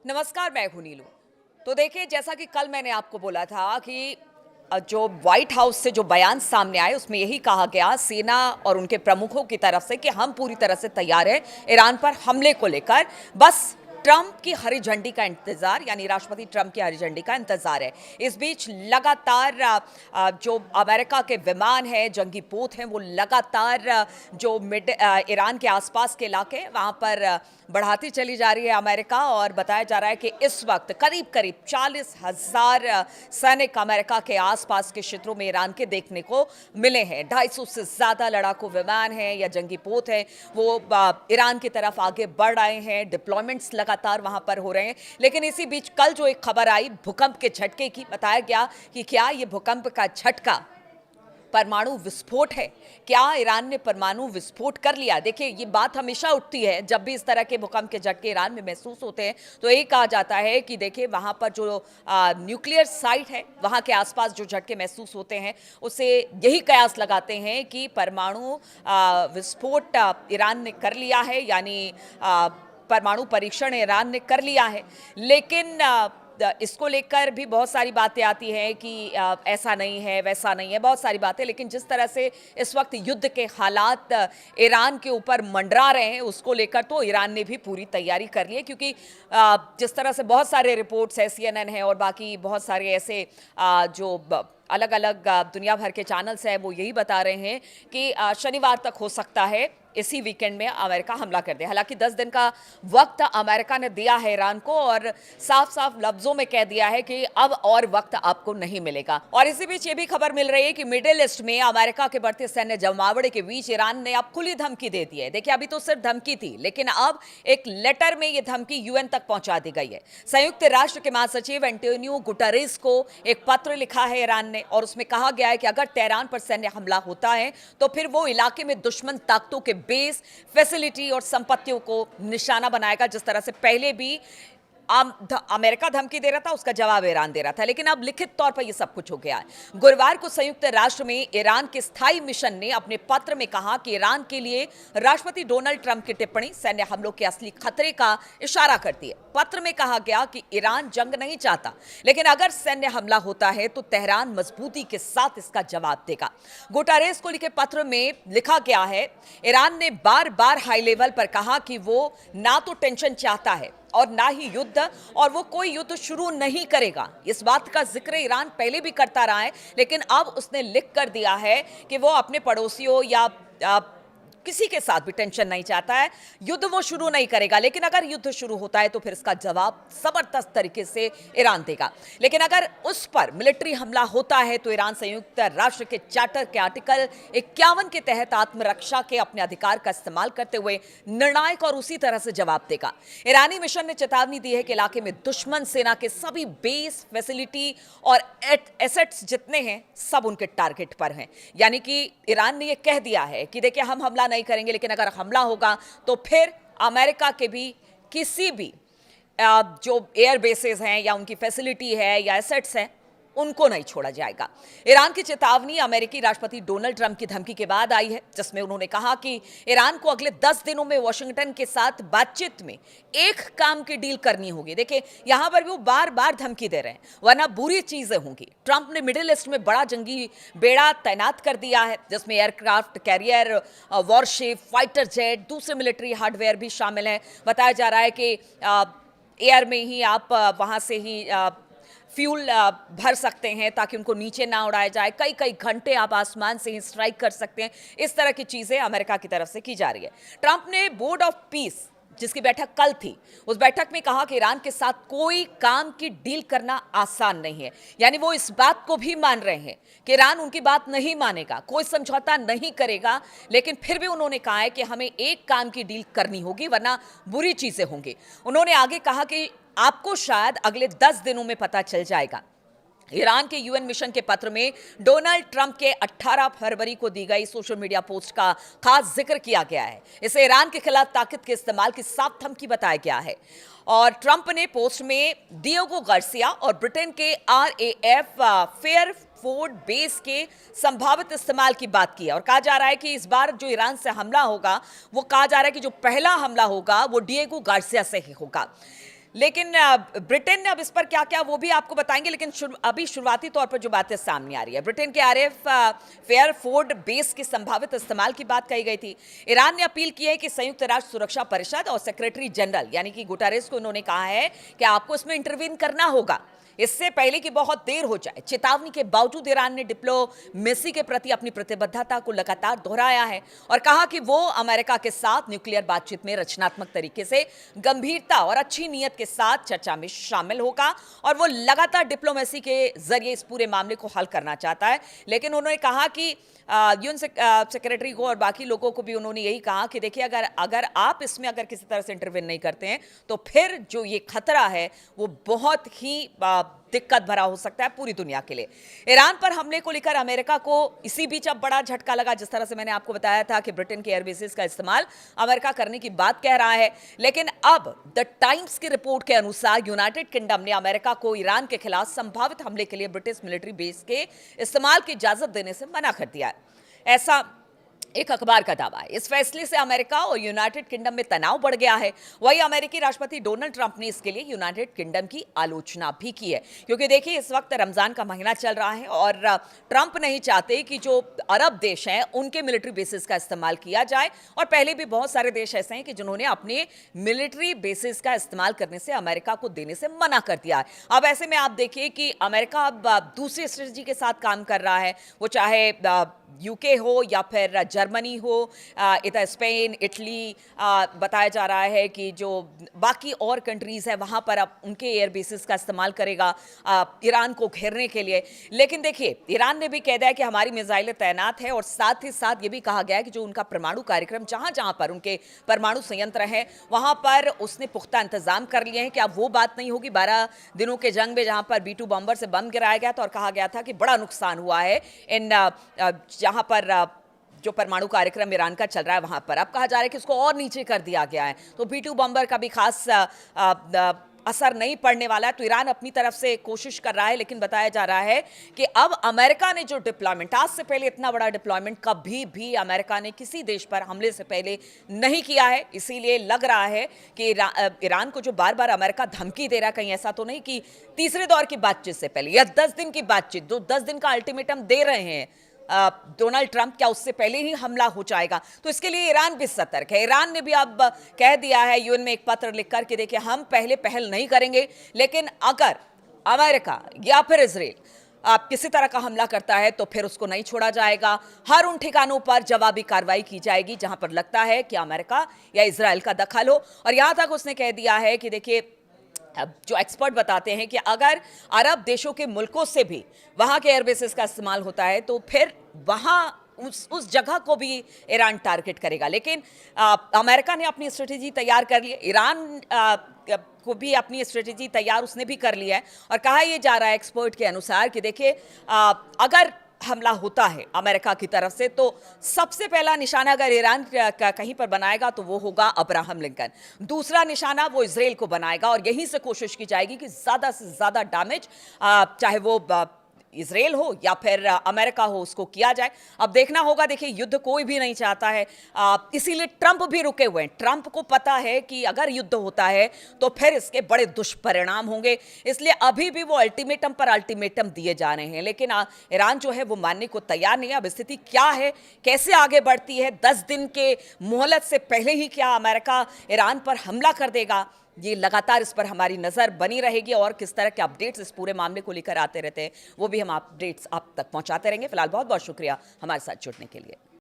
नमस्कार, मैं हूं नीलू। तो देखिए, जैसा कि कल मैंने आपको बोला था कि जो व्हाइट हाउस से जो बयान सामने आए उसमें यही कहा गया सेना और उनके प्रमुखों की तरफ से कि हम पूरी तरह से तैयार हैं ईरान पर हमले को लेकर। बस ट्रंप की हरी झंडी का इंतजार, यानी राष्ट्रपति ट्रंप की हरी झंडी का इंतजार है। इस बीच लगातार जो अमेरिका के विमान हैं, जंगी पोत हैं, वो लगातार जो ईरान के आसपास के इलाके वहां पर बढ़ाती चली जा रही है अमेरिका। और बताया जा रहा है कि इस वक्त करीब करीब 40,000 सैनिक अमेरिका के आसपास के क्षेत्रों में ईरान के देखने को मिले हैं। 250 से ज्यादा लड़ाकू विमान हैं या जंगी पोत हैं, वो ईरान की तरफ आगे बढ़ रहे हैं। डिप्लॉयमेंट्स लगातार वहां पर हो रहे हैं। लेकिन इसी बीच कल जो एक खबर आई भूकंप के झटके की, बताया गया कि क्या ये भूकंप का झटका परमाणु विस्फोट है, क्या ईरान ने परमाणु विस्फोट कर लिया। देखिए, ये बात हमेशा उठती है जब भी इस तरह के भूकंप के झटके ईरान में महसूस होते हैं, तो ये कहा जाता है कि देखिए वहां पर जो न्यूक्लियर साइट है, वहां के आसपास जो झटके महसूस होते हैं, उससे यही कयास लगाते हैं कि परमाणु विस्फोट ईरान ने कर लिया है, यानी परमाणु परीक्षण ईरान ने कर लिया है। लेकिन इसको लेकर भी बहुत सारी बातें आती हैं कि ऐसा नहीं है, वैसा नहीं है, बहुत सारी बातें। लेकिन जिस तरह से इस वक्त युद्ध के हालात ईरान के ऊपर मंडरा रहे हैं, उसको लेकर तो ईरान ने भी पूरी तैयारी कर ली है। क्योंकि जिस तरह से बहुत सारे रिपोर्ट्स है, CNN है और बाकी बहुत सारे ऐसे जो अलग अलग दुनिया भर के चैनल्स हैं, वो यही बता रहे हैं कि शनिवार तक हो सकता है इसी वीकेंड में अमेरिका हमला कर दे। हालांकि 10 दिन का वक्त अमेरिका ने दिया है ईरान को और साफ साफ लफ्जों में कह दिया है कि अब और वक्त आपको नहीं मिलेगा। और इसी बीच ये भी खबर मिल रही है कि मिडिल ईस्ट में अमेरिका के बढ़ते सैन्य जमावड़े के बीच ईरान ने अब खुली धमकी दे दी है। देखिए, अभी तो सिर्फ धमकी थी, लेकिन अब एक लेटर में ये धमकी यूएन तक पहुंचा दी गई है। संयुक्त राष्ट्र के महासचिव एंटोनियो गुटेरेस को एक पत्र लिखा है ईरान ने और उसमें कहा गया है कि अगर तेहरान पर सैन्य हमला होता है तो फिर वो इलाके में दुश्मन ताकतों के बेस, फैसिलिटी और संपत्तियों को निशाना बनाएगा। जिस तरह से पहले भी अमेरिका धमकी दे रहा था, उसका जवाब ईरान दे रहा था, लेकिन अब लिखित तौर पर यह सब कुछ हो गया है। गुरुवार को संयुक्त राष्ट्र में ईरान के स्थायी मिशन ने अपने पत्र में कहा कि ईरान के लिए राष्ट्रपति डोनाल्ड ट्रंप की टिप्पणी सैन्य हमलों के असली खतरे का इशारा करती है। पत्र में कहा गया कि ईरान जंग नहीं चाहता, लेकिन अगर सैन्य हमला होता है तो तेहरान मजबूती के साथ इसका जवाब देगा। गुटेरेस को लिखे पत्र में लिखा गया है, ईरान ने बार बार हाई लेवल पर कहा कि वो ना तो टेंशन चाहता है और ना ही युद्ध, और वो कोई युद्ध शुरू नहीं करेगा। इस बात का जिक्र ईरान पहले भी करता रहा है, लेकिन अब उसने लिख कर दिया है कि वो अपने पड़ोसियों या किसी के साथ भी टेंशन नहीं चाहता है, युद्ध वो शुरू नहीं करेगा। लेकिन अगर युद्ध शुरू होता है तो फिर इसका जवाब जबरदस्त तरीके से ईरान देगा। लेकिन अगर उस पर मिलिट्री हमला होता है तो ईरान संयुक्त राष्ट्र के चार्टर के आर्टिकल 51 के तहत आत्मरक्षा के अपने अधिकार का इस्तेमाल करते हुए निर्णायक और उसी तरह से जवाब देगा। ईरानी मिशन ने चेतावनी दी है कि इलाके में दुश्मन सेना के सभी बेस, फैसिलिटी और एसेट्स जितने हैं सब उनके टारगेट पर हैं। यानी कि ईरान ने यह कह दिया है कि देखिए, हम हमला नहीं करेंगे, लेकिन अगर हमला होगा तो फिर अमेरिका के भी किसी भी जो एयर बेसेस हैं या उनकी फैसिलिटी है या एसेट्स हैं, उनको नहीं छोड़ा जाएगा। ईरान की चेतावनी अमेरिकी राष्ट्रपति डोनाल्ड ट्रंप की धमकी के बाद आई है, जिसमें उन्होंने कहा कि ईरान को अगले 10 दिनों में वॉशिंगटन के साथ बातचीत में एक काम की डील करनी होगी। देखिए, यहां पर भी वो बार बार धमकी दे रहे हैं, वरना बुरी चीजें होंगी। ट्रंप ने मिडिल ईस्ट में बड़ा जंगी बेड़ा तैनात कर दिया है, जिसमें aircraft carrier, worship, fighter jet, दूसरे मिलिट्री हार्डवेयर भी शामिल है। बताया जा रहा है कि एयर में ही आप वहां से ही फ्यूल भर सकते हैं ताकि उनको नीचे ना उड़ाया जाए। कई कई घंटे आप आसमान से ही स्ट्राइक कर सकते हैं। इस तरह की चीजें अमेरिका की तरफ से की जा रही है। ट्रंप ने बोर्ड ऑफ पीस, जिसकी बैठक कल थी, उस बैठक में कहा कि ईरान के साथ कोई काम की डील करना आसान नहीं है। यानी वो इस बात को भी मान रहे हैं कि ईरान उनकी बात नहीं मानेगा, कोई समझौता नहीं करेगा, लेकिन फिर भी उन्होंने कहा है कि हमें एक काम की डील करनी होगी, वरना बुरी चीजें होंगी। उन्होंने आगे कहा कि आपको शायद अगले 10 दिनों में पता चल जाएगा। ईरान के यूएन मिशन के पत्र में डोनाल्ड ट्रंप के 18 फरवरी को दी गई सोशल मीडिया पोस्ट का खास जिक्र किया गया है। इसे ईरान के खिलाफ ताकत के इस्तेमाल की साफ धमकी बताया गया है। और ट्रंप ने पोस्ट में डिएगो गार्सिया और ब्रिटेन के RAF फेयर फोर्ड बेस के संभावित इस्तेमाल की बात की है। और कहा जा रहा है कि इस बार जो ईरान से हमला होगा, वो कहा जा रहा है कि जो पहला हमला होगा वो डिएगो गार्सिया से ही होगा। लेकिन ब्रिटेन ने अब इस पर क्या क्या वो भी आपको बताएंगे, लेकिन अभी शुरुआती तौर पर जो बातें सामने आ रही है, ब्रिटेन के आरएफ फेयरफोर्ड बेस के संभावित इस्तेमाल की बात कही गई थी। ईरान ने अपील की है कि संयुक्त राष्ट्र सुरक्षा परिषद और सेक्रेटरी जनरल यानी कि गुटेरेस को उन्होंने कहा है कि आपको इसमें इंटरवीन करना होगा इससे पहले कि बहुत देर हो जाए। चेतावनी के बावजूद ईरान ने डिप्लोमेसी के प्रति अपनी प्रतिबद्धता को लगातार दोहराया है और कहा कि वो अमेरिका के साथ न्यूक्लियर बातचीत में रचनात्मक तरीके से गंभीरता और अच्छी नीयत के साथ चर्चा में शामिल होगा और वो लगातार डिप्लोमेसी के जरिए इस पूरे मामले को हल करना चाहता है। लेकिन उन्होंने कहा कि यूएन सेक्रेटरी को और बाकी लोगों को भी उन्होंने यही कहा कि देखिए अगर आप इसमें अगर किसी तरह से इंटरवेन नहीं करते हैं तो फिर जो ये खतरा है वो बहुत ही दिक्कत भरा हो सकता है पूरी दुनिया के लिए। ईरान पर हमले को लेकर अमेरिका को इसी बीच अब बड़ा झटका लगा। जिस तरह से मैंने आपको बताया था कि ब्रिटेन के एयरबेसेस का इस्तेमाल अमेरिका करने की बात कह रहा है, लेकिन अब द टाइम्स की रिपोर्ट के अनुसार यूनाइटेड किंगडम ने अमेरिका को ईरान के खिलाफ संभावित हमले के लिए ब्रिटिश मिलिट्री बेस के इस्तेमाल की इजाजत देने से मना कर दिया है। ऐसा एक अखबार का दावा है। इस फैसले से अमेरिका और यूनाइटेड किंगडम में तनाव बढ़ गया है। वहीं अमेरिकी राष्ट्रपति डोनाल्ड ट्रंप ने इसके लिए यूनाइटेड किंगडम की आलोचना भी की है, क्योंकि देखिए इस वक्त रमजान का महीना चल रहा है और ट्रंप नहीं चाहते कि जो अरब देश हैं उनके मिलिट्री बेसिस का इस्तेमाल किया जाए। और पहले भी बहुत सारे देश ऐसे हैं कि जिन्होंने अपने मिलिट्री बेसिस का इस्तेमाल करने से अमेरिका को देने से मना कर दिया है। अब ऐसे में आप देखिए कि अमेरिका अब दूसरी स्ट्रेटजी के साथ काम कर रहा है, वो चाहे यूके हो या फिर जर्मनी हो, इधर स्पेन, इटली, बताया जा रहा है कि जो बाकी और कंट्रीज है वहां पर अब उनके एयर बेसिस का इस्तेमाल करेगा ईरान को घेरने के लिए। लेकिन देखिए ईरान ने भी कह दिया कि हमारी मिसाइलें तैनात है और साथ ही साथ ये भी कहा गया है कि जो उनका परमाणु कार्यक्रम जहां जहां पर उनके परमाणु संयंत्र है वहां पर उसने पुख्ता इंतजाम कर लिए हैं कि अब वो बात नहीं होगी 12 दिनों के जंग में जहां पर B-2 बॉम्बर से बम गिराया गया था और कहा गया था कि बड़ा नुकसान हुआ है इन जहां पर जो परमाणु कार्यक्रम ईरान का चल रहा है वहां पर। अब कहा जा रहा है कि इसको और नीचे कर दिया गया है, तो B-2 बॉम्बर का भी खास असर नहीं पड़ने वाला है। तो ईरान अपनी तरफ से कोशिश कर रहा है, लेकिन बताया जा रहा है कि अब अमेरिका ने जो डिप्लॉयमेंट, आज से पहले इतना बड़ा डिप्लॉयमेंट कभी भी अमेरिका ने किसी देश पर हमले से पहले नहीं किया है। इसीलिए लग रहा है कि ईरान को जो बार बार अमेरिका धमकी दे रहा है, कहीं ऐसा तो नहीं कि तीसरे दौर की बातचीत से पहले या 10 दिन की बातचीत, जो 10 दिन का अल्टीमेटम दे रहे हैं डोनाल्ड ट्रंप, क्या उससे पहले ही हमला हो जाएगा। तो इसके लिए ईरान भी सतर्क है। ईरान ने भी अब कह दिया है यूएन में एक पत्र लिखकर कि देखिए हम पहले पहल नहीं करेंगे, लेकिन अगर अमेरिका या फिर इजराइल आप किसी तरह का हमला करता है तो फिर उसको नहीं छोड़ा जाएगा। हर उन ठिकानों पर जवाबी कार्रवाई की जाएगी जहां पर लगता है कि अमेरिका या इजराइल का दखल हो। और यहां तक उसने कह दिया है कि देखिए अब जो एक्सपर्ट बताते हैं कि अगर अरब देशों के मुल्कों से भी वहां के एयरबेसेस का इस्तेमाल होता है तो फिर वहां उस जगह को भी ईरान टारगेट करेगा। लेकिन अमेरिका ने अपनी स्ट्रेटेजी तैयार कर ली है, ईरान को भी अपनी स्ट्रेटेजी तैयार उसने भी कर लिया है। और कहा यह जा रहा है एक्सपर्ट के अनुसार कि देखिए अगर हमला होता है अमेरिका की तरफ से तो सबसे पहला निशाना अगर ईरान का कहीं पर बनाएगा तो वो होगा अब्राहम लिंकन। दूसरा निशाना वो इजराइल को बनाएगा और यहीं से कोशिश की जाएगी कि ज़्यादा से ज़्यादा डैमेज चाहे वो इजराइल हो या फिर अमेरिका हो उसको किया जाए। अब देखना होगा, देखिए युद्ध कोई भी नहीं चाहता है, इसीलिए ट्रंप भी रुके हुए हैं। ट्रंप को पता है कि अगर युद्ध होता है तो फिर इसके बड़े दुष्परिणाम होंगे, इसलिए अभी भी वो अल्टीमेटम पर अल्टीमेटम दिए जा रहे हैं। लेकिन ईरान जो है वो मानने को तैयार नहीं है। अब स्थिति क्या है, कैसे आगे बढ़ती है, 10 दिन के मोहलत से पहले ही क्या अमेरिका ईरान पर हमला कर देगा, ये लगातार इस पर हमारी नज़र बनी रहेगी और किस तरह के अपडेट्स इस पूरे मामले को लेकर आते रहते हैं वो भी हम अपडेट्स आप तक पहुंचाते रहेंगे। फिलहाल बहुत बहुत शुक्रिया हमारे साथ जुड़ने के लिए।